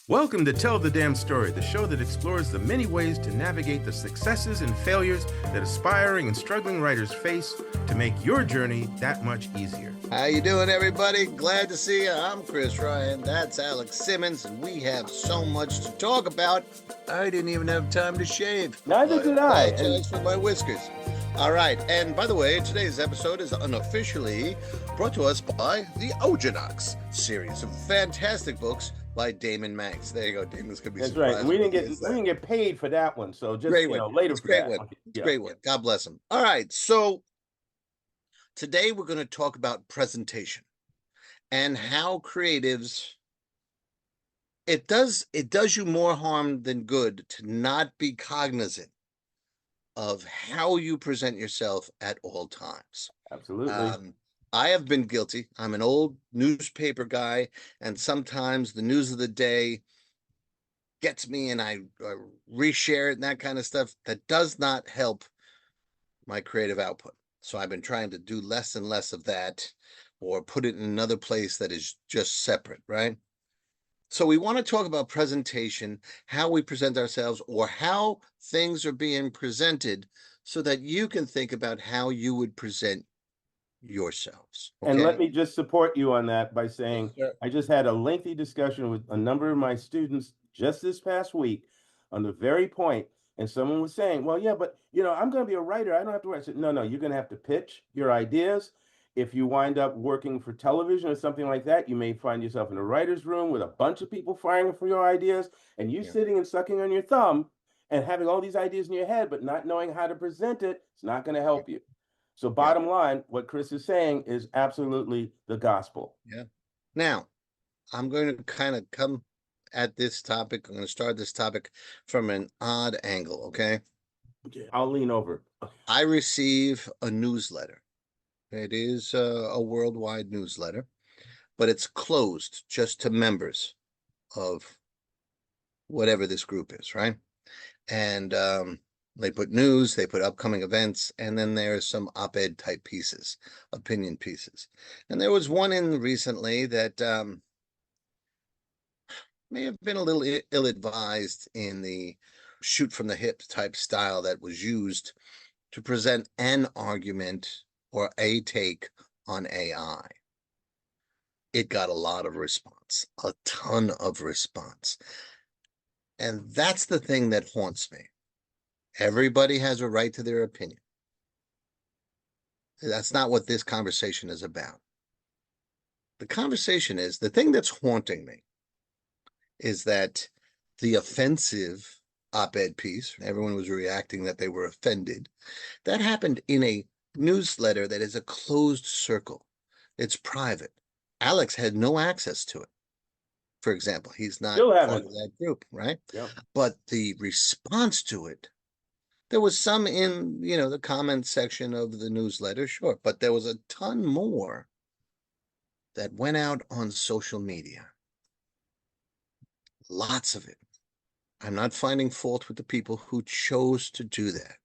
Welcome to Tell the Damn Story, the show that explores the many ways to navigate the successes and failures that aspiring and struggling writers face to make your journey that much easier. How you doing, everybody? Glad to see you. I'm Chris Ryan. That's Alex Simmons, and we have so much to talk about. I didn't even have time to shave. Neither did I. Apologize for my whiskers. All right, and by the way, today's episode is unofficially brought to us by the Ojanox series of fantastic books by Damon Manx. There you go, Damon's gonna be That's surprised. right. We didn't get paid for that one, so just Great later. It's great one. It's great one. God bless him. All right, so today we're going to talk about presentation and how creatives. It does you more harm than good to not be cognizant of how you present yourself at all times. Absolutely. I have been guilty. I'm an old newspaper guy, and sometimes the news of the day gets me and I reshare it and that kind of stuff. That does not help my creative output. So I've been trying to do less and less of that, or put it in another place that is just separate, right? So we want to talk about presentation, how we present ourselves, or how things are being presented, so that you can think about how you would present yourselves. Okay? And let me just support you on that by saying, Yes, I just had a lengthy discussion with a number of my students just this past week on the very point. And someone was saying, well, yeah, but I'm going to be a writer. I don't have to write. I said, no, you're going to have to pitch your ideas. If you wind up working for television or something like that, you may find yourself in a writer's room with a bunch of people firing for your ideas, and you sitting and sucking on your thumb and having all these ideas in your head, but not knowing how to present it. It's not going to help you. So bottom line, what Chris is saying is absolutely the gospel. Yeah. Now, I'm going to kind of come at this topic. I'm going to start this topic from an odd angle, okay? I'll lean over. I receive a newsletter. It is a worldwide newsletter, but it's closed just to members of whatever this group is, right? And they put news, they put upcoming events, and then there's some op-ed type pieces, opinion pieces. And there was one in recently that may have been a little ill-advised in the shoot from the hip type style that was used to present an argument or a take on AI. It got a lot of response, a ton of response. And that's the thing that haunts me. Everybody has a right to their opinion. That's not what this conversation is about. The conversation is, the thing that's haunting me is that the offensive op-ed piece, everyone was reacting that they were offended, that happened in a newsletter that is a closed circle. It's private. Alex had no access to it. For example, he's not part of that group, right? Yeah. But the response to it, there was some in, the comment section of the newsletter, sure, but there was a ton more that went out on social media. Lots of it. I'm not finding fault with the people who chose to do that.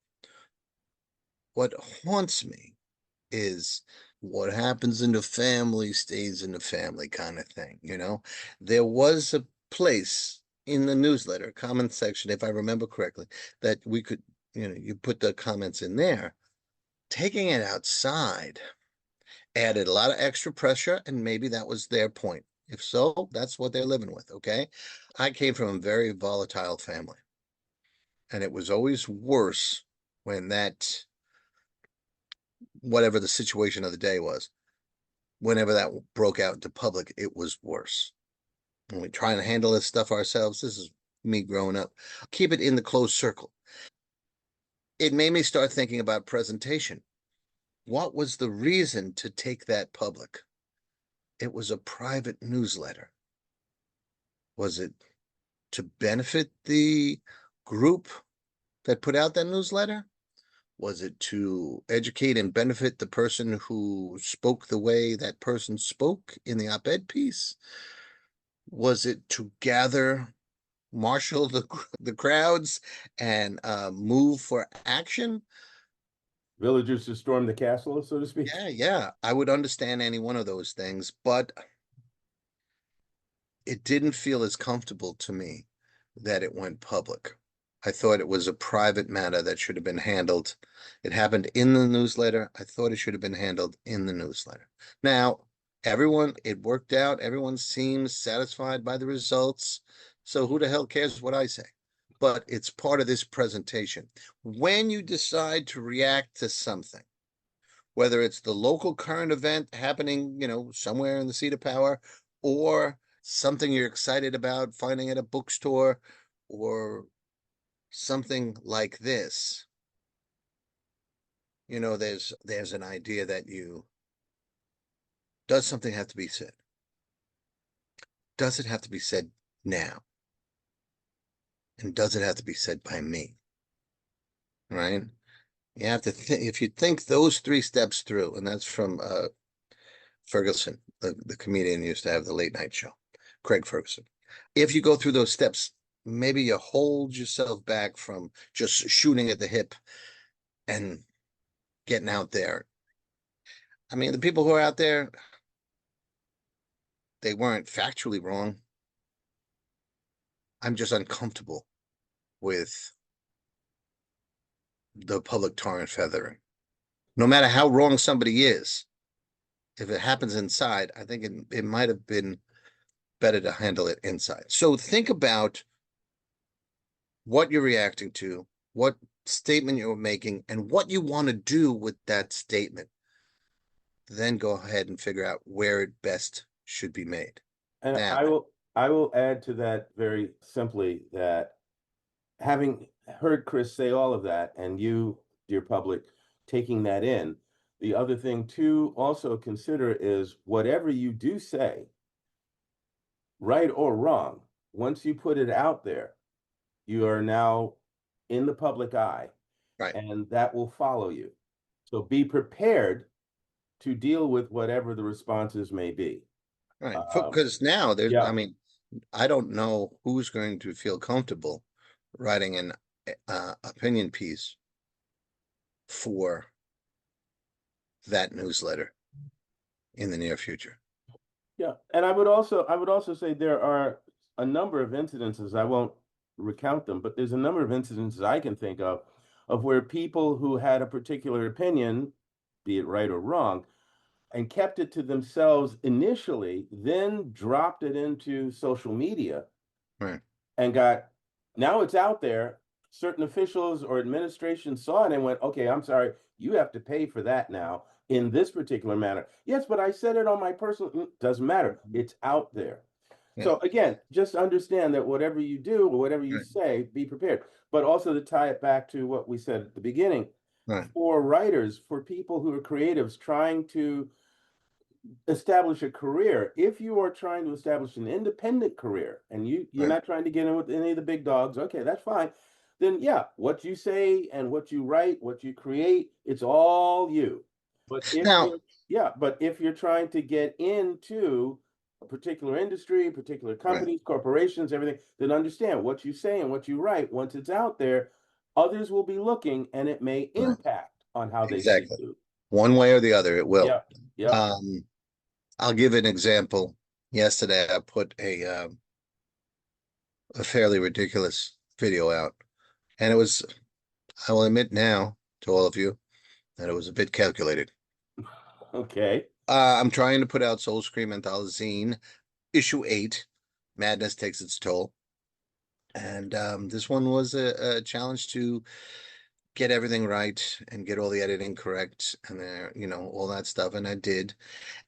What haunts me is what happens in the family stays in the family kind of thing, There was a place in the newsletter, comment section, if I remember correctly, that we could, you put the comments in there. Taking it outside added a lot of extra pressure, and maybe that was their point. If so, that's what they're living with, okay? I came from a very volatile family, and it was always worse when that, whatever the situation of the day was, whenever that broke out into public, it was worse. When we try and handle this stuff ourselves, this is me growing up, keep it in the closed circle. It made me start thinking about presentation. What was the reason to take that public? It was a private newsletter. Was it to benefit the group that put out that newsletter? Was it to educate and benefit the person who spoke the way that person spoke in the op-ed piece? Was it to marshal the crowds and move for action? Villagers to storm the castle, so to speak. Yeah. I would understand any one of those things, but it didn't feel as comfortable to me that it went public. I thought it was a private matter that should have been handled. It happened in the newsletter. I thought it should have been handled in the newsletter. Now, it worked out. Everyone seems satisfied by the results. So who the hell cares what I say? But it's part of this presentation. When you decide to react to something, whether it's the local current event happening, somewhere in the seat of power, or something you're excited about finding at a bookstore, or something like this, there's an idea that does something have to be said? Does it have to be said now? And does it have to be said by me? Right? You have to think, if you think those 3 steps through, and that's from Ferguson, the comedian used to have the late night show, Craig Ferguson. If you go through those steps, maybe you hold yourself back from just shooting at the hip and getting out there. I mean, the people who are out there, they weren't factually wrong. I'm just uncomfortable with the public tar and feathering. No matter how wrong somebody is, if it happens inside, I think it might have been better to handle it inside. So think about what you're reacting to, what statement you're making, and what you want to do with that statement. Then go ahead and figure out where it best should be made. And Now, I will add to that very simply that having heard Chris say all of that, and you, dear public, taking that in, the other thing to also consider is whatever you do say, right or wrong, once you put it out there, you are now in the public eye, right, and that will follow you. So be prepared to deal with whatever the responses may be. right. Because now Yeah. I mean, I don't know who's going to feel comfortable writing an opinion piece for that newsletter in the near future. Yeah, and I would also say there are a number of incidences, I won't recount them, but there's a number of incidences I can think of where people who had a particular opinion, be it right or wrong, and kept it to themselves initially, then dropped it into social media Right. and now it's out there. Certain officials or administration saw it and went, okay, I'm sorry, you have to pay for that now in this particular manner. Yes, but I said it on my personal, doesn't matter. It's out there. Yeah. So again, just understand that whatever you do or whatever you Right. say, be prepared. But also to tie it back to what we said at the beginning, Right. for writers, for people who are creatives trying to establish a career, if you are trying to establish an independent career and you're Right. not trying to get in with any of the big dogs, okay, that's fine. Then yeah, what you say and what you write, what you create, it's all you. But if you're trying to get into a particular industry, particular companies, corporations, everything, then understand what you say and what you write, once it's out there, others will be looking and it may impact on how they see you. One way or the other, it will. Yeah. Yeah. I'll give an example. Yesterday, I put a fairly ridiculous video out, and I will admit now to all of you that it was a bit calculated. Okay. I'm trying to put out Soul Scream Anthology issue 8. Madness Takes Its Toll. And this one was a challenge to get everything right and get all the editing correct and all that stuff. And I did.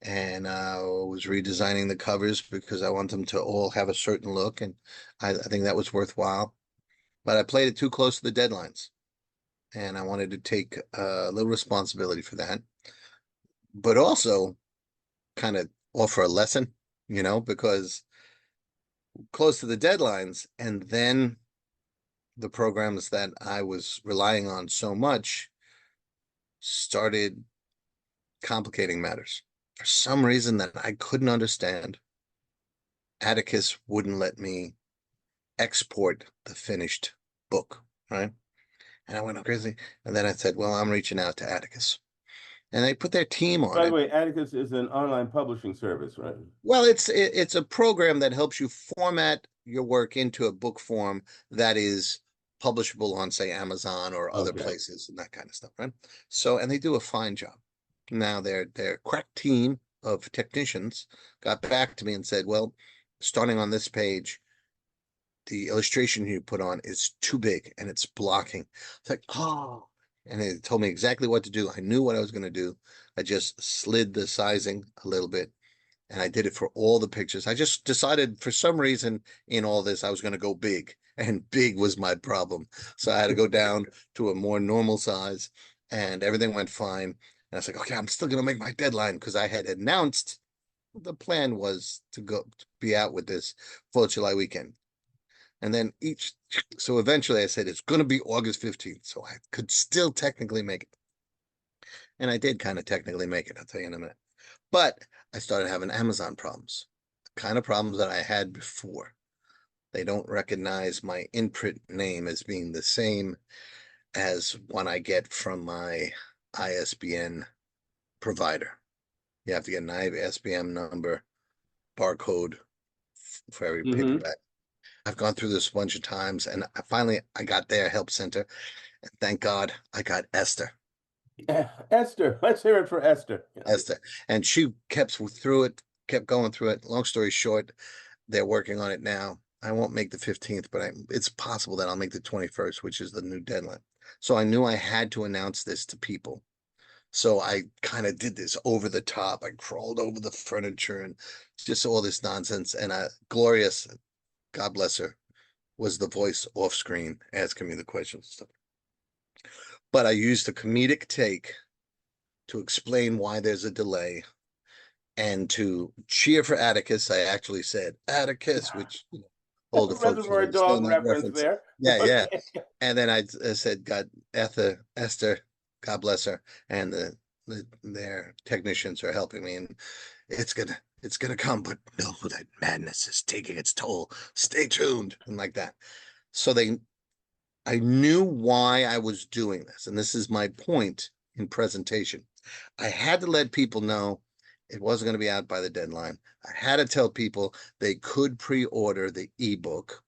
And I was redesigning the covers because I want them to all have a certain look. And I think that was worthwhile. But I played it too close to the deadlines. And I wanted to take a little responsibility for that. But also kind of offer a lesson, because close to the deadlines, and then the programs that I was relying on so much started complicating matters. For some reason that I couldn't understand, Atticus wouldn't let me export the finished book, right? And I went crazy. And then I said, well, I'm reaching out to Atticus. and they put their team on By the it. way, Atticus is an online publishing service, right? Well, it's a program that helps you format your work into a book form that is publishable on, say, Amazon or other Okay. places and that kind of stuff, right? So, and they do a fine job. Now, their crack team of technicians got back to me and said, well, starting on this page, the illustration you put on is too big and it's blocking. It's like, oh, and they told me exactly what to do. I knew what I was going to do. I just slid the sizing a little bit, and I did it for all the pictures. I just decided for some reason in all this, I was going to go big, and big was my problem. So I had to go down to a more normal size, and everything went fine. And I was like, okay, I'm still going to make my deadline because I had announced the plan was to be out with this 4th of July weekend. And then so eventually I said, it's going to be August 15th. So I could still technically make it. And I did kind of technically make it. I'll tell you in a minute. But I started having Amazon problems, the kind of problems that I had before. They don't recognize my imprint name as being the same as one I get from my ISBN provider. You have to get an ISBN number, barcode for every paperback. I've gone through this a bunch of times, and I got their help center, and thank God I got Esther. Esther, let's hear it for Esther. Esther, and she kept going through it. Long story short, they're working on it now. I won't make the 15th, but it's possible that I'll make the 21st, which is the new deadline. So I knew I had to announce this to people. So I kind of did this over the top. I crawled over the furniture and just all this nonsense. And Glorious, God bless her, was the voice off screen asking me the questions and stuff. But I used a comedic take to explain why there's a delay, and to cheer for Atticus. I actually said Atticus, which older folks Reservoir will Dog understand that reference reference. there. Yeah. And then I said, God, Esther, God bless her, and their technicians are helping me, and it's gonna come, but no, that madness is taking its toll. Stay tuned, and like that. So I knew why I was doing this, and this is my point in presentation. I had to let people know it wasn't going to be out by the deadline. I had to tell people they could pre-order the ebook,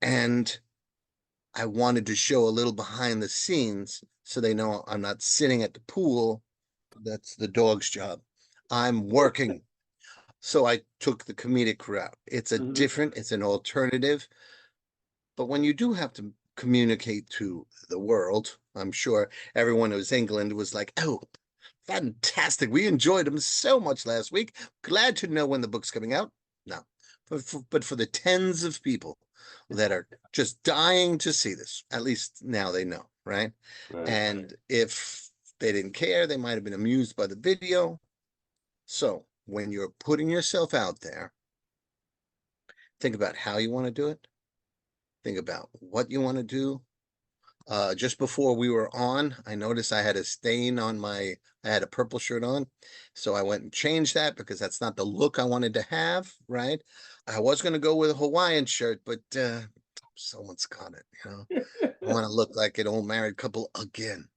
and I wanted to show a little behind the scenes so they know I'm not sitting at the pool. That's the dog's job. I'm working. So I took the comedic route. It's it's an alternative. But when you do have to communicate to the world, I'm sure everyone who's England was like, oh, fantastic. We enjoyed them so much last week. Glad to know when the book's coming out. No, but for the tens of people that are just dying to see this, at least now they know, right? And if they didn't care, they might have been amused by the video. So when you're putting yourself out there, think about how you want to do it. Think about what you want to do. Just before we were on, I noticed I had a stain on I had a purple shirt on. So I went and changed that because that's not the look I wanted to have, right? I was going to go with a Hawaiian shirt, but someone's got it, I want to look like an old married couple again.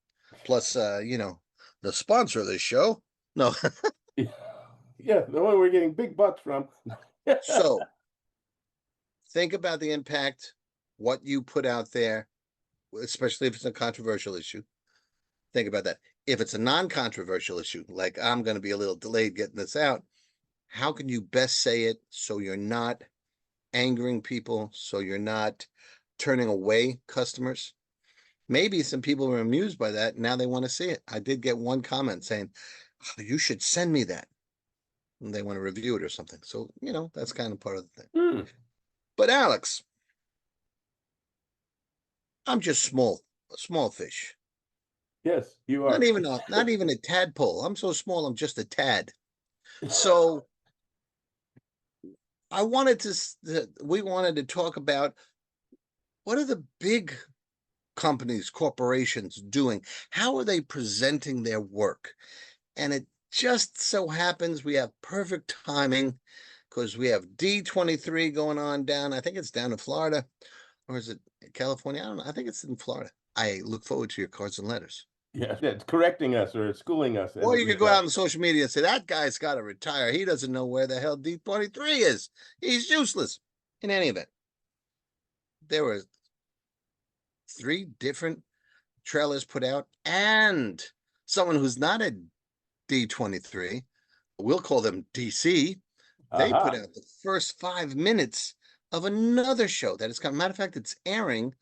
Plus, the sponsor of this show. No. Yeah, the one we're getting big bucks from. So think about the impact, what you put out there, especially if it's a controversial issue. Think about that. If it's a non-controversial issue, like I'm going to be a little delayed getting this out, how can you best say it so you're not angering people, so you're not turning away customers? Maybe some people were amused by that. Now they want to see it. I did get one comment saying, oh, you should send me that. And they want to review it or something. So, that's kind of part of the thing. But Alex, I'm just a small fish. Yes, you are. Not even a tadpole. I'm so small, I'm just a tad. So we wanted to talk about, what are the big companies, corporations doing? How are they presenting their work? And it just so happens we have perfect timing because we have D23 going on down. I think it's down in Florida, or is it California? I don't know. I think it's in Florida. I look forward to your cards and letters. Yeah, that's correcting us or schooling us. Or As you could go out on social media and say, that guy's got to retire. He doesn't know where the hell D23 is. He's useless. In any event, there were 3 different trailers put out, and someone who's not a D23, we'll call them DC, they put out the first 5 minutes of another show that is coming. Matter of fact, it's airing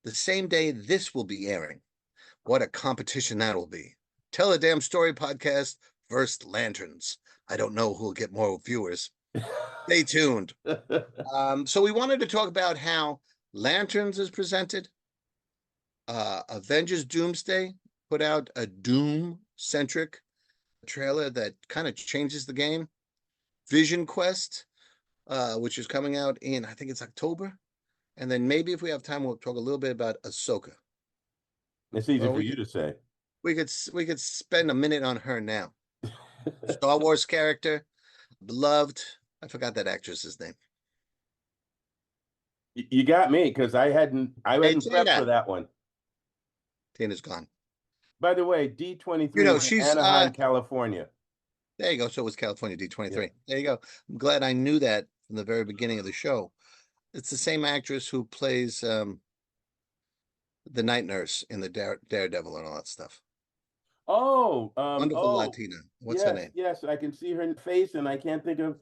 the same day this will be airing. What a competition that will be. Tell a Damn Story podcast versus Lanterns. I don't know who'll get more viewers. Stay tuned. So we wanted to talk about how Lanterns is presented. Avengers Doomsday put out a Doom-centric trailer that kind of changes the game. Vision Quest, which is coming out in, I think it's October. And then maybe if we have time, we'll talk a little bit about Ahsoka. It's easy for you to say. We could spend a minute on her now. Star Wars character, beloved. I forgot that actress's name. You got me because I hadn't prepped for that one. Tina's gone. By the way, D23 she's Anaheim, California. There you go. So was California D23. Yeah. There you go. I'm glad I knew that from the very beginning of the show. It's the same actress who plays the night nurse in the Daredevil and all that stuff. Oh, wonderful Latina. What's her name? Yes, I can see her face, and I can't think of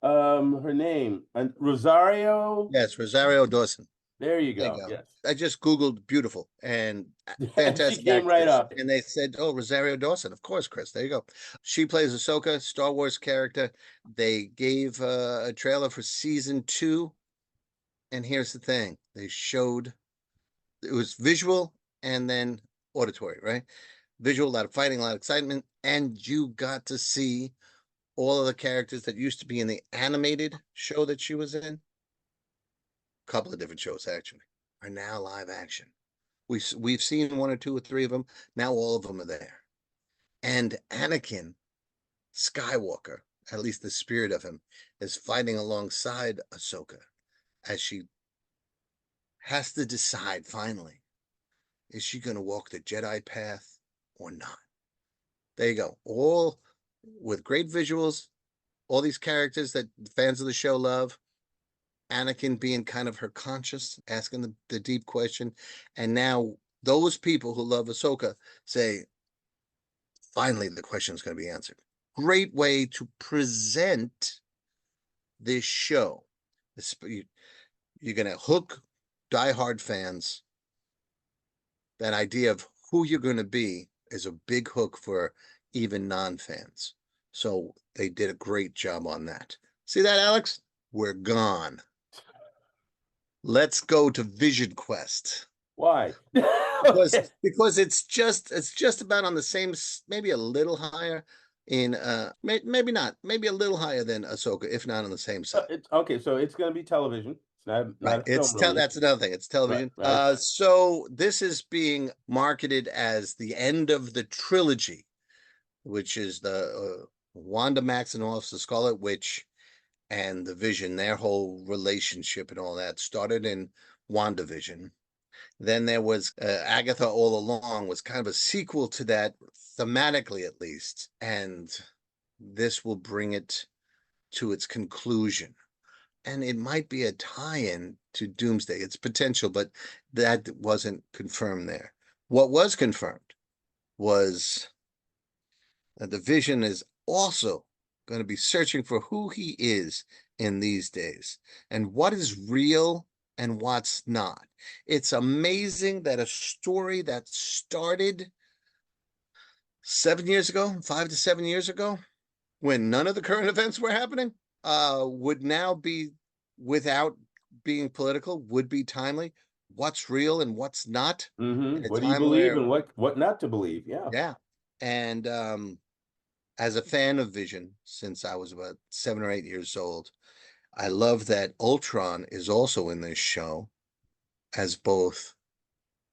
her name. Rosario. Yes, Rosario Dawson. There you go. There you go. Yes. I just Googled beautiful and fantastic. She came right up. And they said, oh, Rosario Dawson. Of course, Chris. There you go. She plays Ahsoka, Star Wars character. They gave a trailer for season 2. And here's the thing. They showed, it was visual and then auditory, right? Visual, a lot of fighting, a lot of excitement. And you got to see all of the characters that used to be in the animated show that she was in. Couple of different shows actually are now live action. We've seen 1 or 2 or 3 of them. Now all of them are there. And Anakin Skywalker, at least the spirit of him, is fighting alongside Ahsoka as she has to decide finally, is she going to walk the Jedi path or not? There you go. All with great visuals, all these characters that fans of the show love. Anakin being kind of her conscience, asking the deep question. And now those people who love Ahsoka say, finally, the question is going to be answered. Great way to present this show. You're going to hook diehard fans. That idea of who you're going to be is a big hook for even non-fans. So they did a great job on that. See that, Alex? We're gone. Let's go to Vision Quest. Why? because it's just about on the same, maybe a little higher in maybe not, maybe a little higher than Ahsoka, if not on the same side. Okay, so it's going to be television. It's not right. That's another thing. It's television. Right. So this is being marketed as the end of the trilogy, which is the Wanda Maximoff's The Scarlet Witch and the Vision, their whole relationship and all that started in WandaVision. Then there was Agatha All Along was kind of a sequel to that, thematically at least. And this will bring it to its conclusion. And it might be a tie-in to Doomsday. It's potential, but that wasn't confirmed there. What was confirmed was that the Vision is also going to be searching for who he is in these days and what is real and what's not. It's amazing that a story that started 7 years ago, 5 to 7 years ago, when none of the current events were happening, would now be, without being political, would be timely. What's real and what's not. What do you believe and what not to believe? Yeah. And as a fan of Vision, since I was about 7 or 8 years old, I love that Ultron is also in this show as both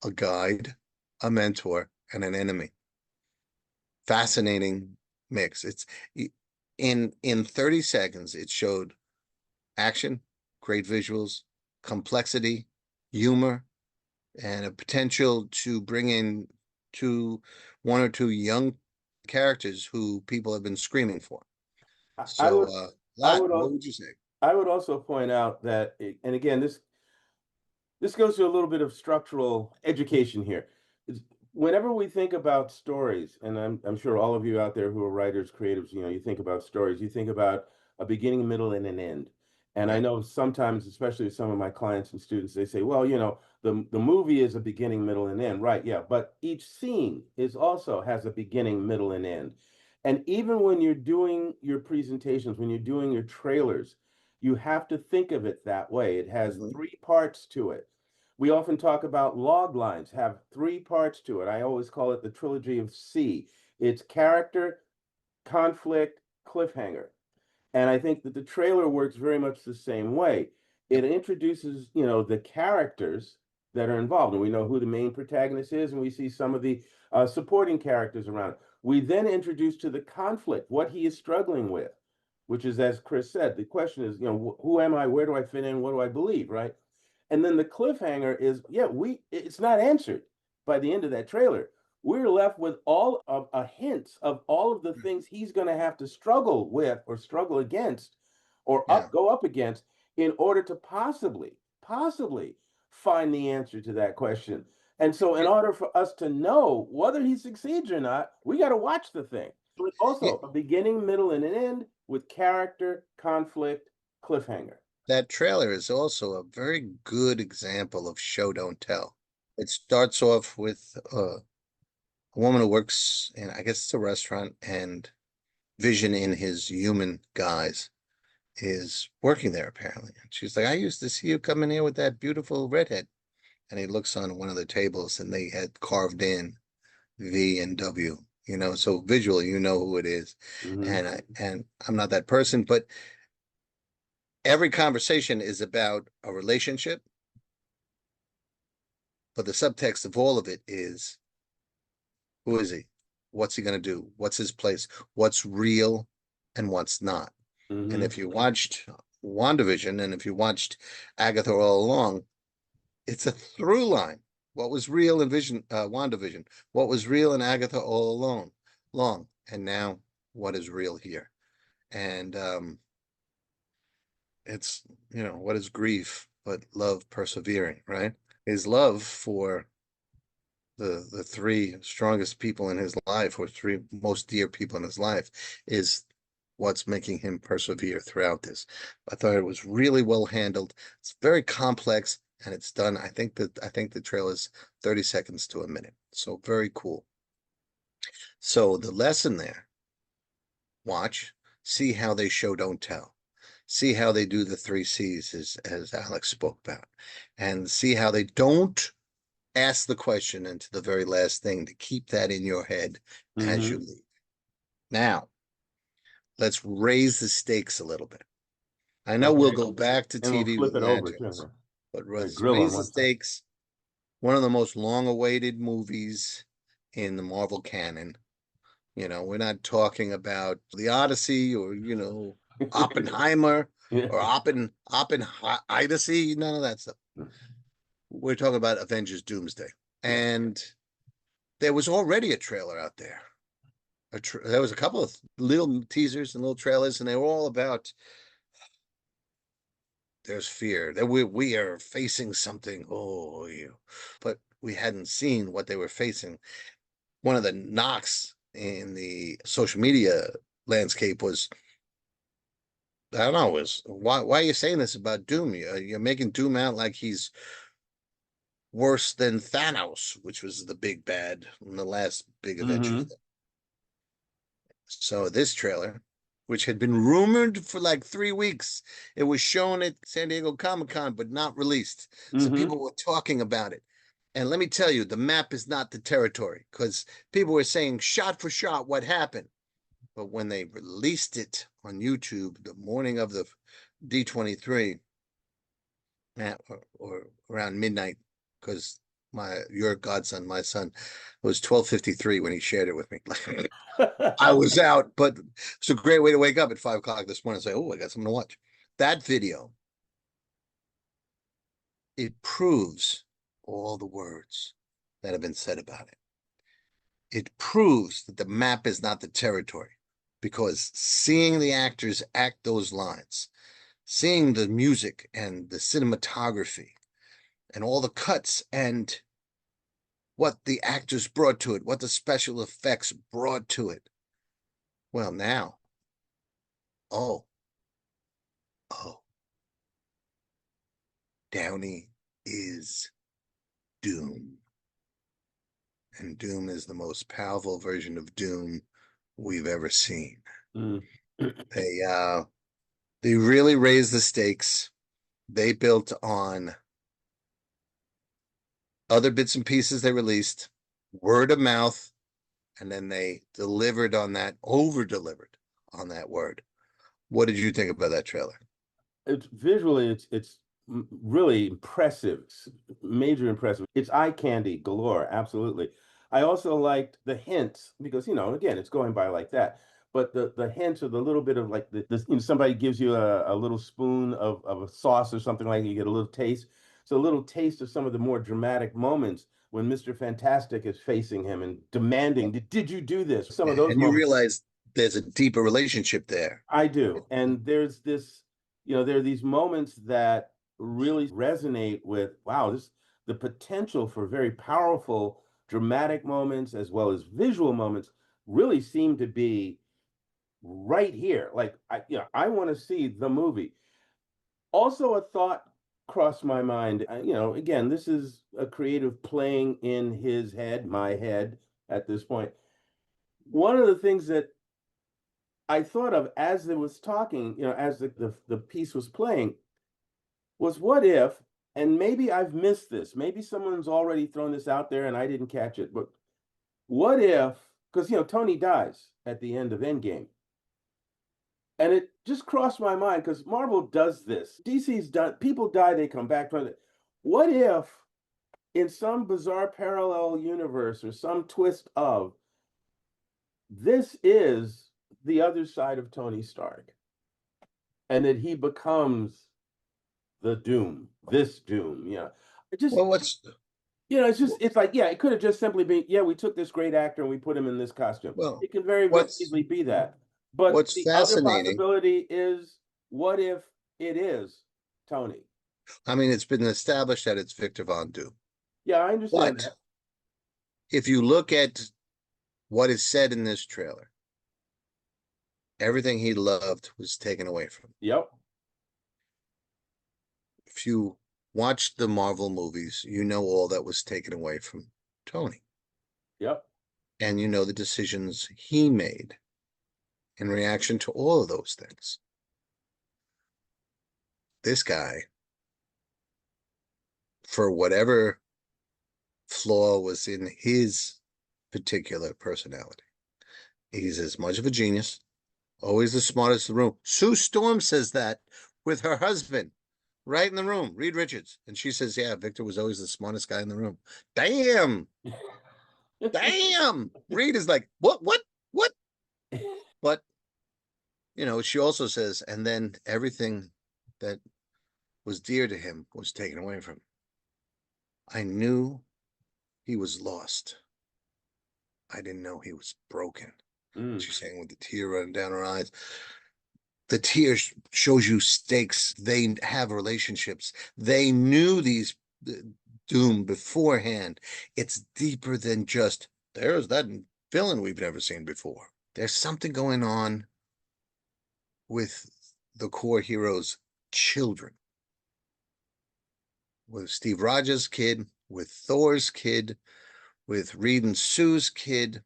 a guide, a mentor, and an enemy. Fascinating mix. It's in 30 seconds, it showed action, great visuals, complexity, humor, and a potential to bring in one or two young characters who people have been screaming for. I So, would, I would, what would you say? I would also point out that, and again, this goes to a little bit of structural education here. Whenever we think about stories, and I'm sure all of you out there who are writers, creatives, you think about stories, you think about a beginning, middle, and an end. And I Right. know sometimes, especially with some of my clients and students, they say, well, the movie is a beginning, middle, and end. Right, yeah. But each scene is also has a beginning, middle, and end. And even when you're doing your presentations, when you're doing your trailers, you have to think of it that way. It has Mhm. three parts to it. We often talk about log lines, have three parts to it. I always call it the trilogy of C. It's character, conflict, cliffhanger. And I think that the trailer works very much the same way. Yep. It introduces, the characters that are involved, and we know who the main protagonist is, and we see some of the supporting characters around it. We then introduce to the conflict, what he is struggling with, which is, as Chris said, the question is, who am I? Where do I fit in? What do I believe? Right? And then the cliffhanger is, yeah, it's not answered by the end of that trailer. We're left with all of a hints of all of the Mm. things he's going to have to struggle with or struggle against or Yeah. go up against in order to possibly find the answer to that question. And so in Yeah. order for us to know whether he succeeds or not, we got to watch the thing. So it's Yeah. also a beginning, middle, and an end with character, conflict, cliffhanger. That trailer is also a very good example of show don't tell. It starts off with a woman who works in, I guess it's a restaurant, and Vision in his human guise is working there apparently. And she's like, I used to see you come in here with that beautiful redhead. And he looks on one of the tables and they had carved in V and W, so visually you know who it is. Mm-hmm. And I'm not that person, but every conversation is about a relationship, but the subtext of all of it is, who is he? What's he going to do? What's his place? What's real and what's not? And Mm-hmm. if you watched WandaVision and if you watched Agatha all along, it's a through line. What was real in WandaVision? What was real in Agatha all along, and now what is real here? And it's what is grief but love persevering, right? His love for the three strongest people in his life, or three most dear people in his life, is what's making him persevere throughout this. I thought it was really well handled. It's very complex and it's done. I think the trail is 30 seconds to a minute. So very cool. So the lesson there, watch, see how they show don't tell. See how they do the three C's as Alex spoke about, and see how they don't ask the question into the very last thing, to keep that in your head as you Mm-hmm. leave. Now, let's raise the stakes a little bit. I know we'll Okay. go back to And we'll TV flip with it over too, matchups, huh? but Or let's grill on raise the one side. stakes. One of the most long-awaited movies in the Marvel canon. We're not talking about the Odyssey or, Oppenheimer Yeah. or Odyssey, none of that stuff. We're talking about Avengers Doomsday. Yeah. And there was already a trailer out there. There was a couple of little teasers and little trailers, and they were all about, there's fear that we are facing something. Oh, but we hadn't seen what they were facing. One of the knocks in the social media landscape was, I don't know, was why are you saying this about Doom? You're making Doom out like he's worse than Thanos, which was the big bad in the last big Avengers. Mm-hmm. So this trailer, which had been rumored for like 3 weeks, it was shown at San Diego Comic-Con, but not released. So Mm-hmm. people were talking about it. And let me tell you, the map is not the territory, because people were saying shot for shot what happened. But when they released it on YouTube the morning of the D23, or around midnight, because your godson, my son, was 12:53 when he shared it with me. I was out, but it's a great way to wake up at 5 o'clock this morning and say, oh, I got something to watch. That video, it proves all the words that have been said about it. it proves that the map is not the territory, because seeing the actors act those lines, seeing the music and the cinematography and all the cuts and what the actors brought to it, what the special effects brought to it. Well, now, oh, Downey is Doom. And Doom is the most powerful version of Doom we've ever seen. Mm. They really raised the stakes. They built on other bits and pieces they released, word of mouth, and then they delivered on that, over-delivered on that word. What did you think about that trailer? It's visually, it's really impressive, major impressive. It's eye candy galore, absolutely. I also liked the hints because, again, it's going by like that. But the hints are the little bit of like somebody gives you a little spoon of a sauce or something like that, you get a little taste. So a little taste of some of the more dramatic moments when Mr. Fantastic is facing him and demanding, did you do this? Some of those And you moments. realize there's a deeper relationship there. I do. And there's this, there are these moments that really resonate with, wow, the potential for very powerful dramatic moments as well as visual moments really seem to be right here. Like I want to see the movie. Also a thought crossed my mind, again, this is a creative playing in his head, my head at this point. One of the things that I thought of as it was talking, as the piece was playing, was what if, and maybe I've missed this, maybe someone's already thrown this out there and I didn't catch it, but what if, because Tony dies at the end of Endgame. And it just crossed my mind because Marvel does this. DC's done, people die, they come back from it. What if in some bizarre parallel universe or some twist of this is the other side of Tony Stark? And that he becomes the Doom, this Doom. It just, Well, it's like, yeah, it could have just simply been, yeah, we took this great actor and we put him in this costume. well, It can very what's easily be that. But what's the other fascinating, possibility is, what if it is Tony? I mean, it's been established that it's Victor Von Doom. Yeah, I understand But that. if you look at what is said in this trailer, everything he loved was taken away from him. Yep. If you watch the Marvel movies, you know all that was taken away from Tony. Yep. And you know the decisions he made in reaction to all of those things. This guy, for whatever flaw was in his particular personality, he's as much of a genius, always the smartest in the room. Sue Storm says that with her husband right in the room, Reed Richards. And she says, yeah, Victor was always the smartest guy in the room. Damn. Damn. Reed is like, what? But, she also says, and then everything that was dear to him was taken away from him. I knew he was lost. I didn't know he was broken. She's saying with the tear running down her eyes. The tear shows you stakes. They have relationships. They knew these Doom beforehand. It's deeper than just, there's that villain we've never seen before. There's something going on with the core heroes' children. With Steve Rogers' kid, with Thor's kid, with Reed and Sue's kid.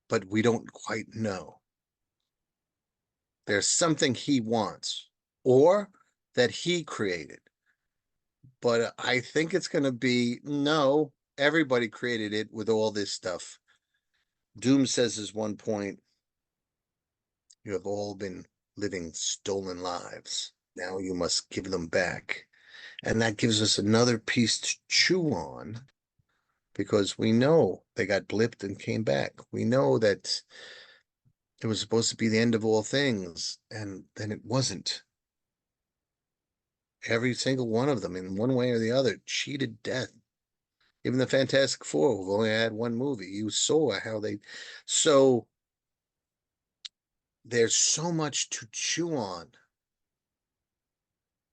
But we don't quite know. There's something he wants or that he created. But I think it's going to be, no, everybody created it with all this stuff. Doom says at one point, you have all been living stolen lives. Now you must give them back. And that gives us another piece to chew on, because we know they got blipped and came back. We know that it was supposed to be the end of all things, and then it wasn't. Every single one of them, in one way or the other, cheated death. Even the Fantastic Four, we've only had one movie. You saw how they, so there's so much to chew on.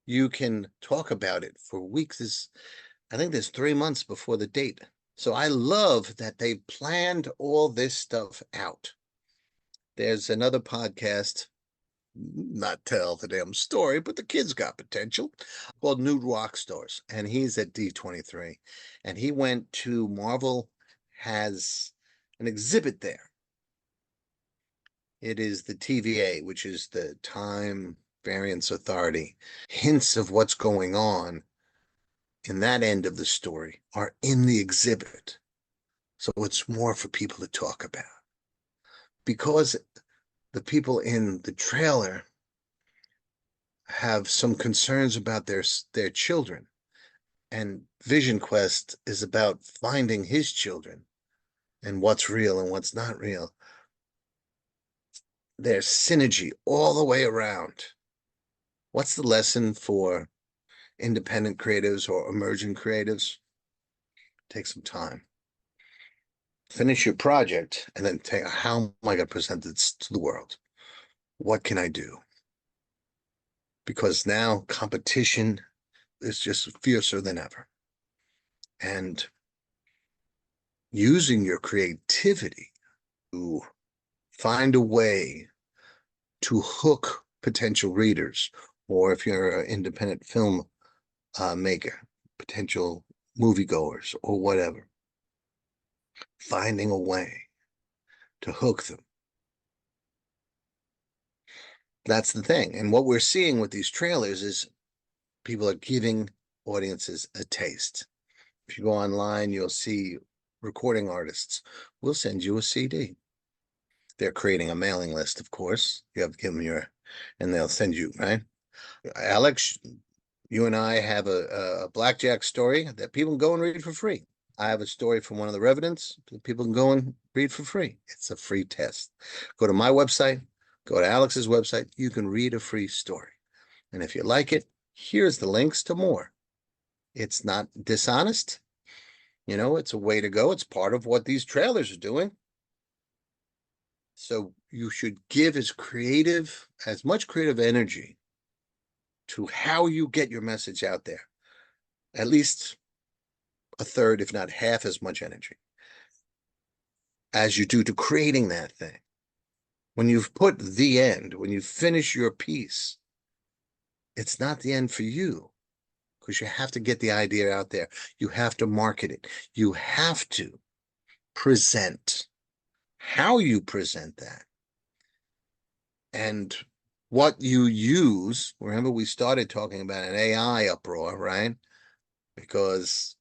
You can talk about it for weeks. I think there's 3 months before the date. So I love that they planned all this stuff out. There's another podcast, not tell the damn story, but the kid's got potential, called New Rock Stars, and he's at D23, and he went to Marvel has an exhibit there. It is the TVA, which is the Time Variance Authority. Hints of what's going on in that end of the story are in the exhibit. So it's more for people to talk about. Because the people in the trailer have some concerns about their children. And Vision Quest is about finding his children and what's real and what's not real. There's synergy all the way around. What's the lesson for independent creatives or emerging creatives? Take some time. Finish your project and then think, how am I going to present this to the world? What can I do? Because now competition is just fiercer than ever. And using your creativity to find a way to hook potential readers, or if you're an independent film maker, potential moviegoers or whatever, finding a way to hook them. That's the thing. And what we're seeing with these trailers is people are giving audiences a taste. If you go online, you'll see recording artists will send you a CD. They're creating a mailing list, of course. You have to give them and they'll send you, right? Alex, you and I have a blackjack story that people can go and read for free. I have a story from one of the Revenants that people can go and read for free. It's a free test. Go to my website, go to Alex's website. You can read a free story. And if you like it, here's the links to more. It's not dishonest. You know, it's a way to go. It's part of what these trailers are doing. So you should give as much creative energy to how you get your message out there. At least a third, if not half as much energy as you do to creating that thing. When you've put the end, when you finish your piece, it's not the end for you, because you have to get the idea out there. You have to market it. You have to present how you present that and what you use. Remember, we started talking about an AI uproar, right? Because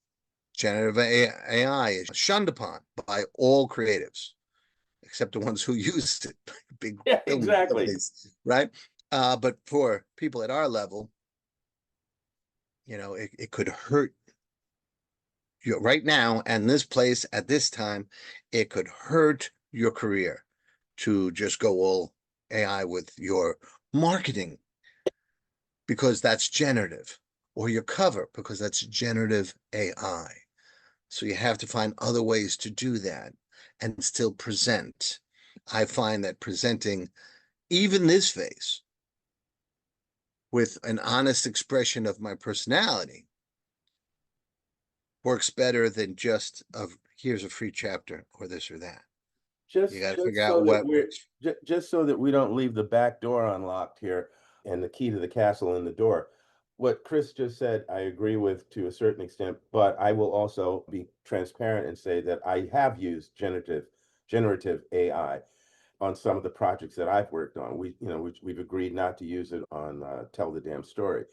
generative AI is shunned upon by all creatives, except the ones who use it. Big exactly. companies, right? But for people at our level, you know, it could hurt you right now, and this place at this time. It could hurt your career to just go all AI with your marketing, because that's generative, or your cover, because that's generative AI. So you have to find other ways to do that and still present. I find that presenting even this face with an honest expression of my personality works better than just here's a free chapter or this or that. You got to figure out what works. Just so that we don't leave the back door unlocked here and the key to the castle in the door. What Chris just said, I agree with to a certain extent, but I will also be transparent and say that I have used generative AI on some of the projects that I've worked on. We've agreed not to use it on Tell the Damn Story,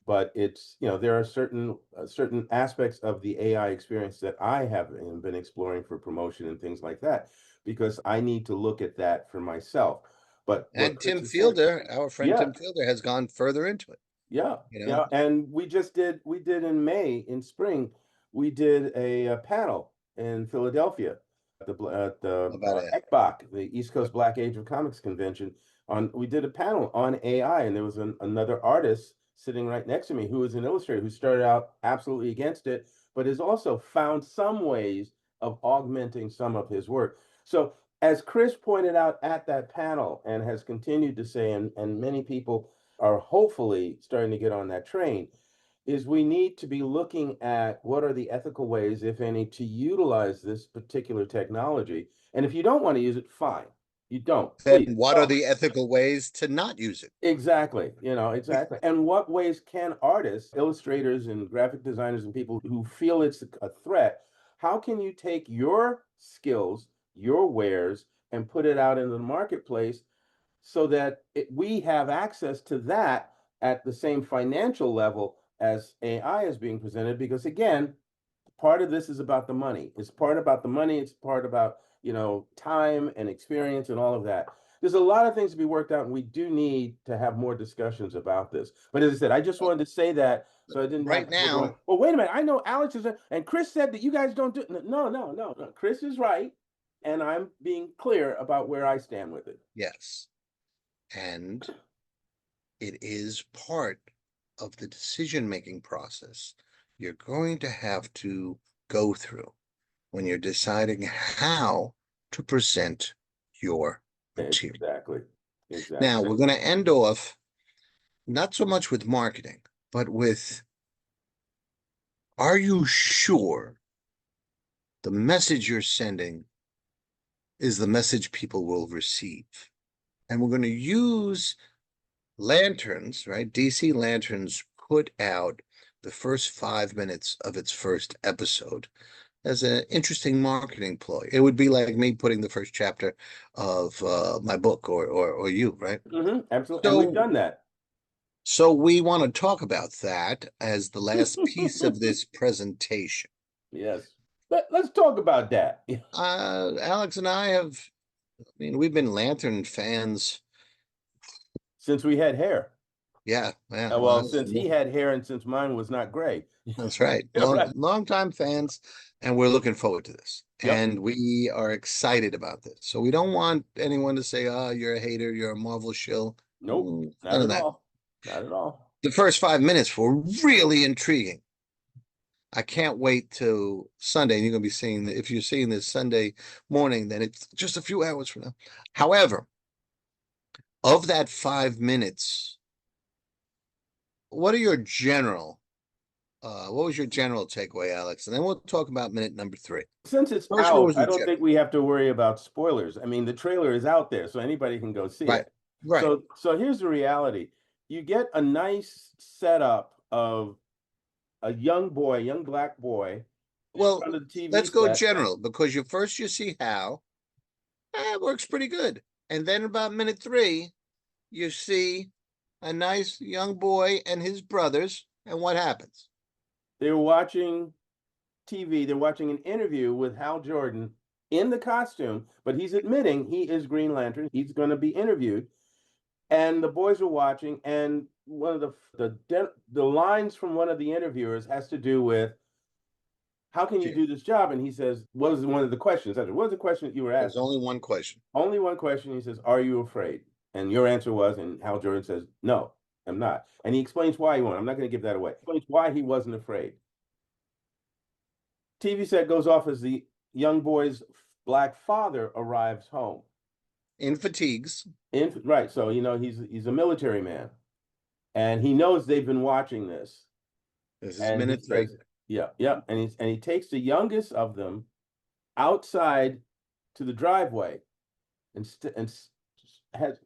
but it's, there are certain aspects of the AI experience that I have been exploring for promotion and things like that, because I need to look at that for myself. But And Tim Fielder, our friend Tim Fielder, has gone further into it. Yeah, and we did in May, in spring, we did a panel in Philadelphia at the ECBAC, the East Coast Black Age of Comics Convention. We did a panel on AI, and there was another artist, sitting right next to me, who is an illustrator who started out absolutely against it, but has also found some ways of augmenting some of his work. So as Chris pointed out at that panel and has continued to say, and many people are hopefully starting to get on that train, is we need to be looking at what are the ethical ways, if any, to utilize this particular technology. And if you don't want to use it, fine. You don't. Then Please. what are the ethical ways to not use it? Exactly. Exactly. And what ways can artists, illustrators, and graphic designers and people who feel it's a threat, how can you take your skills, your wares, and put it out into the marketplace so that we have access to that at the same financial level as AI is being presented? Because again, part of this is about the money. It's part about the money. It's part about, time and experience and all of that. There's a lot of things to be worked out, and we do need to have more discussions about this. But as I said, I just wanted to say that so I didn't have Right people going, now, well, wait a minute. I know Alex is, and Chris said that you guys don't do. No. Chris is right, and I'm being clear about where I stand with it. yes. And it is part of the decision-making process you're going to have to go through when you're deciding how to present your material. Exactly. Now, we're going to end off not so much with marketing, but with, are you sure the message you're sending is the message people will receive? And we're going to use Lanterns, right? DC Lanterns put out the first 5 minutes of its first episode as an interesting marketing ploy. It would be like me putting the first chapter of my book or you, right? Absolutely. And we've done that. So we want to talk about that as the last piece of this presentation. Yes. Let's talk about that. Alex and I we've been Lantern fans since we had hair. Yeah. Well, since he had hair and since mine was not gray. That's right. Long time fans, and we're looking forward to this. Yep. And we are excited about this. So we don't want anyone to say, oh, you're a hater, you're a Marvel shill. Nope, not at all. Not at all. The first 5 minutes were really intriguing. I can't wait till Sunday. And you're going to be seeing, if you're seeing this Sunday morning, then it's just a few hours from now. However, of that 5 minutes, what was your general takeaway, Alex? And then we'll talk about minute number 3. Since it's out, I don't think we have to worry about spoilers. I mean, the trailer is out there, so anybody can go see it. Right. So here's the reality. You get a nice setup of a young black boy. Well, let's go general, because you see Hal. It works pretty good. And then about minute 3, you see a nice young boy and his brothers. And what happens? They're watching TV. They're watching an interview with Hal Jordan in the costume, but he's admitting he is Green Lantern. He's going to be interviewed. And the boys are watching, and one of the lines from one of the interviewers has to do with, how can you do this job? And he says, what was one of the questions? What was the question that you were asked? There's only one question. Only one question. He says, are you afraid? And your answer was, and Hal Jordan says, no, I'm not. And he explains why he won't. I'm not going to give that away. He explains why he wasn't afraid. TV set goes off as the young boy's black father arrives home. In fatigues. Right. So, he's a military man. And he knows they've been watching this. This is minute 3. Yeah. And he takes the youngest of them outside to the driveway and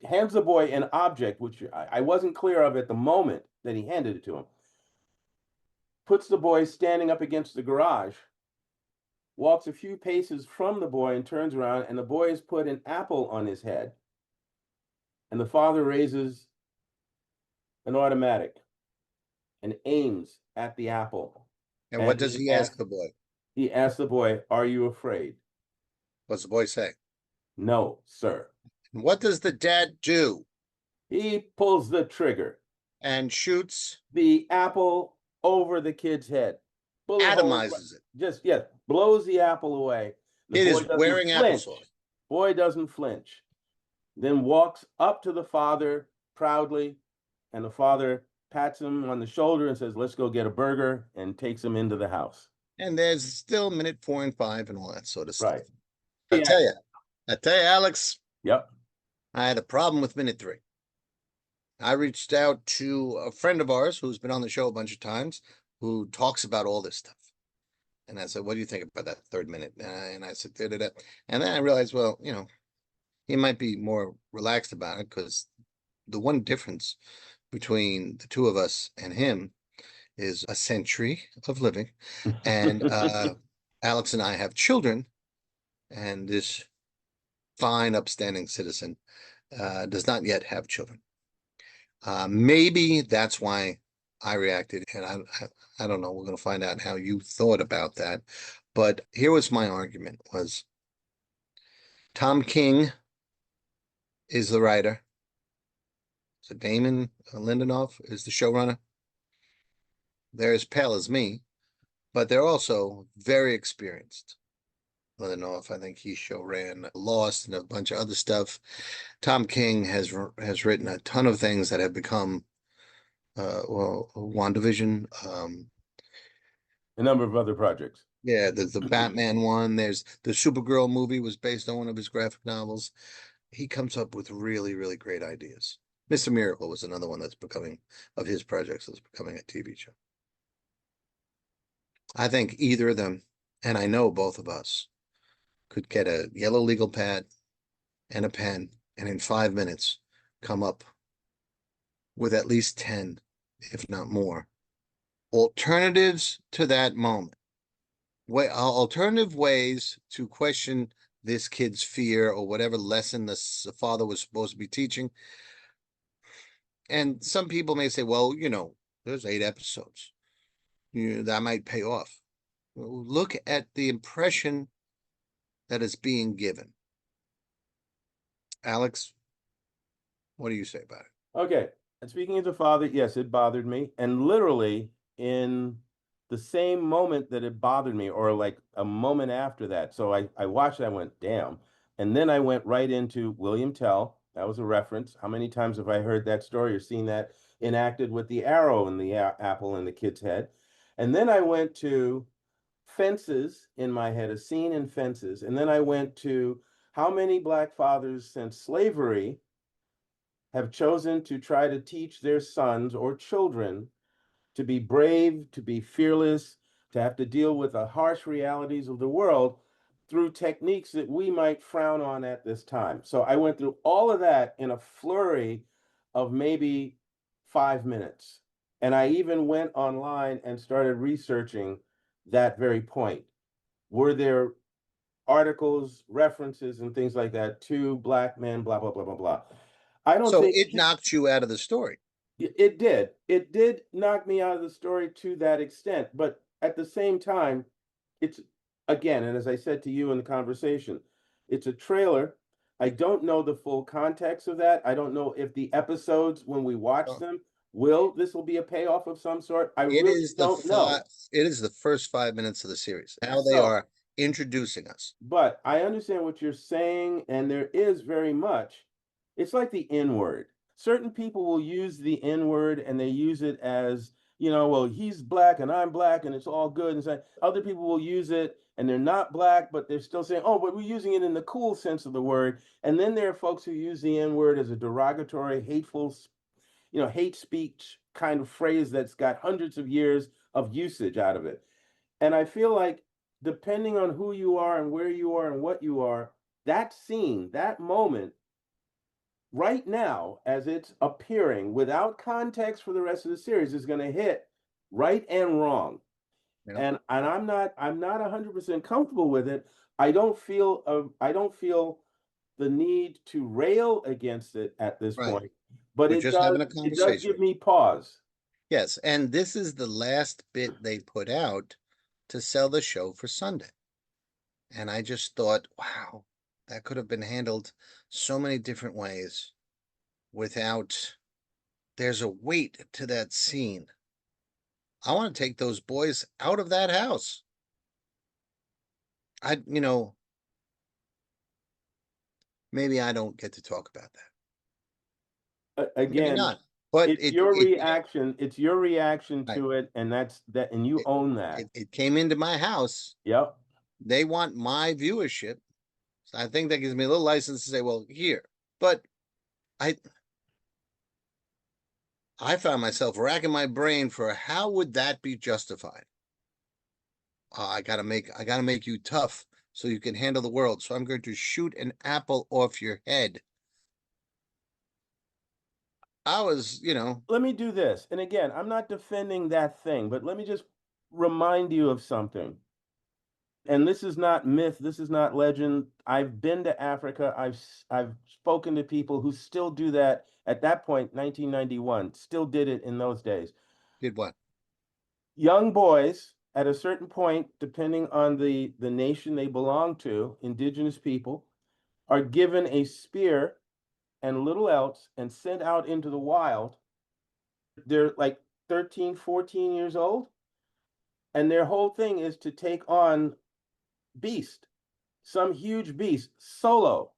hands the boy an object, which I wasn't clear of at the moment that he handed it to him. Puts the boy standing up against the garage, walks a few paces from the boy and turns around, and the boy has put an apple on his head. And the father raises an automatic and aims at the apple. And what does he ask the boy? He asks the boy, are you afraid? What's the boy say? No, sir. And what does the dad do? He pulls the trigger. And shoots the apple over the kid's head. Atomizes it. Blows the apple away. It is wearing applesauce. Boy doesn't flinch. Then walks up to the father proudly, and the father pats him on the shoulder and says, "Let's go get a burger," and takes him into the house. And there's still minute 4 and 5 and all that sort of stuff. Right. I Yeah. tell you, Alex, Yep. I had a problem with minute 3. I reached out to a friend of ours who's been on the show a bunch of times, who talks about all this stuff. And I said, "What do you think about that 3rd minute?" And I said, da, da, da. And then I realized, well, he might be more relaxed about it, because the one difference between the two of us and him is a century of living. And Alex and I have children, and this fine, upstanding citizen does not yet have children. Maybe that's why I reacted, and I don't know. We're going to find out how you thought about that. But here was my argument: was Tom King is the writer. So Damon Lindelof is the showrunner. They're as pale as me, but they're also very experienced. Lindelof, I think he show ran Lost and a bunch of other stuff. Tom King has written a ton of things that have become WandaVision. A number of other projects. Yeah, there's the Batman one. There's the Supergirl movie was based on one of his graphic novels. He comes up with really, really great ideas. Mr. Miracle was another one that's becoming, of his projects, that's becoming a TV show. I think either of them, and I know both of us, could get a yellow legal pad and a pen, and in 5 minutes come up with at least 10, if not more, alternatives to that moment. Alternative ways to question this kid's fear, or whatever lesson the father was supposed to be teaching. And some people may say, well, there's 8 episodes. That might pay off. Look at the impression that is being given. Alex, what do you say about it? Okay. And speaking as a father, yes, it bothered me. And literally in the same moment that it bothered me, or like a moment after that. So I watched it, I went, damn. And then I went right into William Tell. That was a reference. How many times have I heard that story or seen that enacted with the arrow and the apple in the kid's head? And then I went to Fences in my head, a scene in Fences. And then I went to how many Black fathers since slavery have chosen to try to teach their sons or children to be brave, to be fearless, to have to deal with the harsh realities of the world through techniques that we might frown on at this time. So I went through all of that in a flurry of maybe 5 minutes. And I even went online and started researching that very point. Were there articles, references, and things like that to Black men, blah, blah, blah, blah, blah. I don't So think it knocked you out of the story. it did. It did knock me out of the story to that extent. But at the same time, it's, again, and as I said to you in the conversation, it's a trailer. I don't know the full context of that. I don't know if the episodes, when we watch Oh. them, this will be a payoff of some sort. I It really is the don't know. It is the first 5 minutes of the series. How they So- are introducing us. But I understand what you're saying, and there is very much, it's like the N word. Certain people will use the N word and they use it as, well, he's Black and I'm Black and it's all good. And other people will use it and they're not Black, but they're still saying, oh, but we're using it in the cool sense of the word. And then there are folks who use the N word as a derogatory, hateful, hate speech kind of phrase that's got hundreds of years of usage out of it. And I feel like, depending on who you are and where you are and what you are, that scene, that moment, right now, as it's appearing without context for the rest of the series, is going to hit right and wrong. Yeah. And I'm not 100% comfortable with it. I don't feel the need to rail against it at this Right. point, but We're it just having a does conversation. give me pause. Yes, and this is the last bit they put out to sell the show for Sunday. And I just thought, wow, that could have been handled so many different ways without, there's a weight to that scene. I want to take those boys out of that house. Maybe I don't get to talk about that. Maybe Again, not. But It's your reaction. It's your reaction right, to it, and that's that, and you own that. it came into my house. Yep. They want my viewership. So I think that gives me a little license to say, well, here. But I I found myself racking my brain for how would that be justified? I gotta make you tough so you can handle the world. So I'm going to shoot an apple off your head. I was, Let me do this. And again, I'm not defending that thing, but let me just remind you of something. And this is not myth, this is not legend. I've been to Africa. I've spoken to people who still do that at that point, 1991, still did it in those days. did what? Young boys at a certain point, depending on the nation they belong to, indigenous people, are given a spear and little else and sent out into the wild. They're like 13, 14 years old, and their whole thing is to take on beast, some huge beast, solo.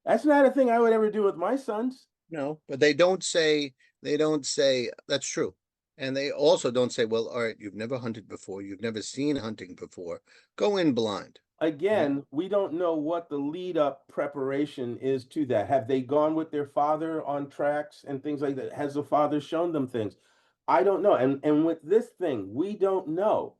That's not a thing I would ever do with my sons. No, but they don't say that's true. And they also don't say, well, all right, you've never hunted before, you've never seen hunting before. Go in blind. Again, we don't know what the lead up preparation is to that. Have they gone with their father on tracks and things like that? Has the father shown them things? I don't know. And with this thing, we don't know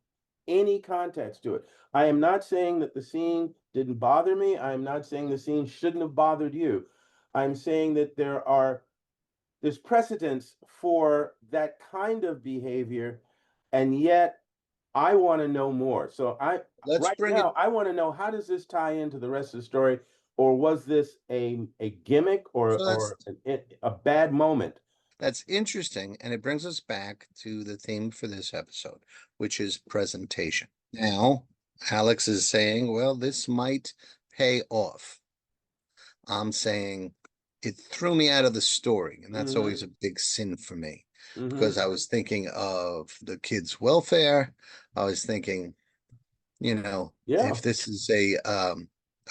any context to it. I am not saying that the scene didn't bother me. I am not saying the scene shouldn't have bothered you. I'm saying that there's precedence for that kind of behavior, and yet I want to know more. So Let's right bring it. now I want to know, how does this tie into the rest of the story, or was this a gimmick So or a bad moment? that's interesting. And it brings us back to the theme for this episode, which is presentation. Now, Alex is saying, well, this might pay off. I'm saying it threw me out of the story, and that's always a big sin for me because I was thinking of the kids' welfare. I was thinking, Yeah. if this is a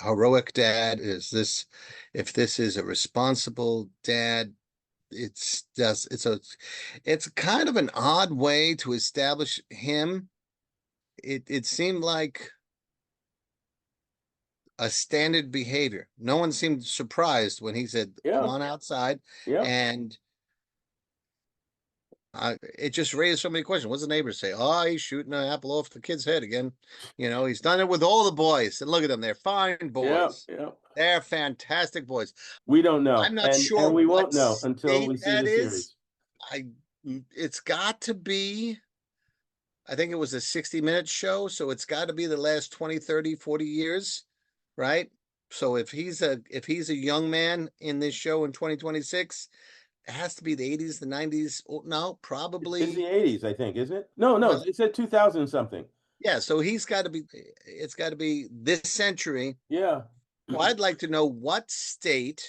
heroic dad, if this is a responsible dad, it's kind of an odd way to establish him. It seemed like a standard behavior. No one seemed surprised when he said, come Yeah. on outside. Yeah. And it just raised so many questions. What's the neighbors say? Oh, he's shooting an apple off the kid's head again. He's done it with all the boys. And look at them. They're fine Yeah. boys. Yeah. They're fantastic boys. We don't know. I'm not And sure we what won't know until state we see that the is. series. It's got to be, I think it was a 60-minute show. So it's got to be the last 20, 30, 40 years, right? So if he's a young man in this show in 2026, it has to be the 80s, the 90s. Oh, no, It's probably. the 80s, I think, isn't it? No, Well, it said 2000 something. yeah, so it's got to be this century. Yeah. Well, I'd like to know what state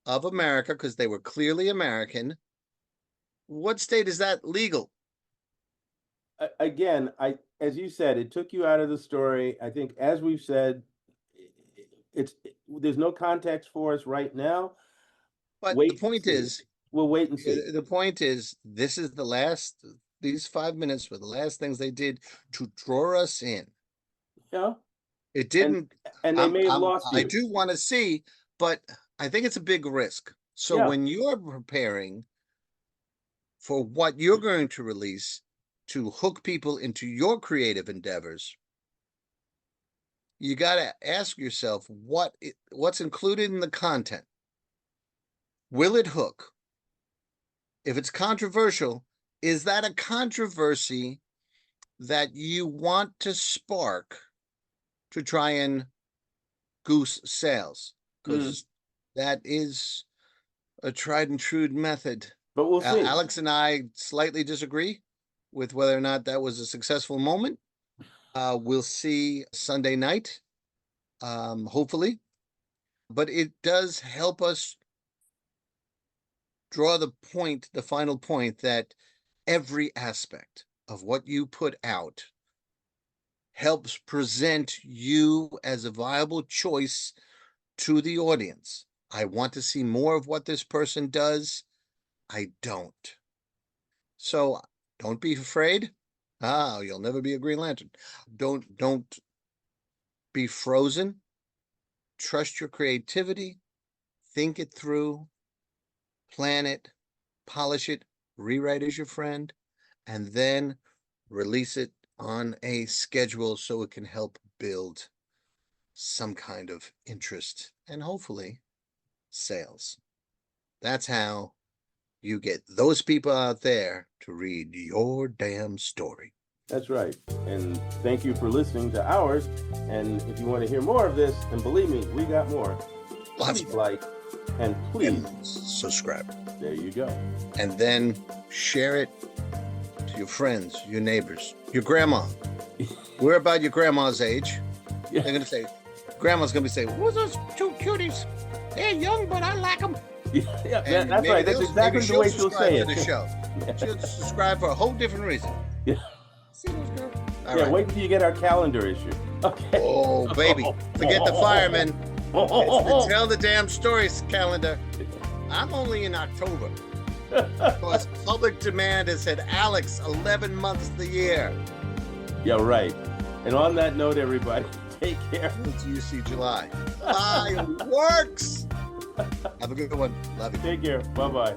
of America, because they were clearly American, what state is that legal? Again, as you said, it took you out of the story. I think, as we've said, there's no context for us right now. But Wait the point and see. is, We'll wait and see. the point is, this is these 5 minutes were the last things they did to draw us in. Yeah. It didn't, And they may have lost I you. do want to see, but I think it's a big risk. So Yeah. when you're preparing for what you're going to release to hook people into your creative endeavors, you got to ask yourself what's included in the content. Will it hook? If it's controversial, is that a controversy that you want to spark to try and goose sales? Because that is a tried and true method. But we'll see. Alex and I slightly disagree with whether or not that was a successful moment. We'll see Sunday night, hopefully. But it does help us draw the final point, that every aspect of what you put out helps present you as a viable choice to the audience. I want to see more of what this person does. I don't. So don't be afraid. You'll never be a Green Lantern. Don't be frozen. Trust your creativity. Think it through. Plan it. Polish it. Rewrite as your friend. And then release it on a schedule so it can help build some kind of interest and hopefully sales. That's how you get those people out there to read your damn story. That's right. And thank you for listening to ours. And if you want to hear more of this, and believe me, we got more. Lots Please more. like and please And subscribe. There you go. And then share it to your friends, your neighbors, your grandma. We're about your grandma's age. Yeah. They're gonna say, grandma's gonna be saying, "Who's those two cuties? They're young, but I like them." Yeah, And that's maybe right. That's exactly the way she'll say subscribe to it. the show. She'll subscribe for a whole different reason. Yeah. See those girls? All Yeah, right. wait until you get our calendar issue. Okay. Oh, baby. Forget the firemen. It's the Tell the Damn Stories calendar. I'm only in October. Because public demand has said, Alex, 11 months of the year. Yeah, right. And on that note, everybody, take care. Until you see July. Fireworks. Have a good one. Love you. Take care. Bye-bye.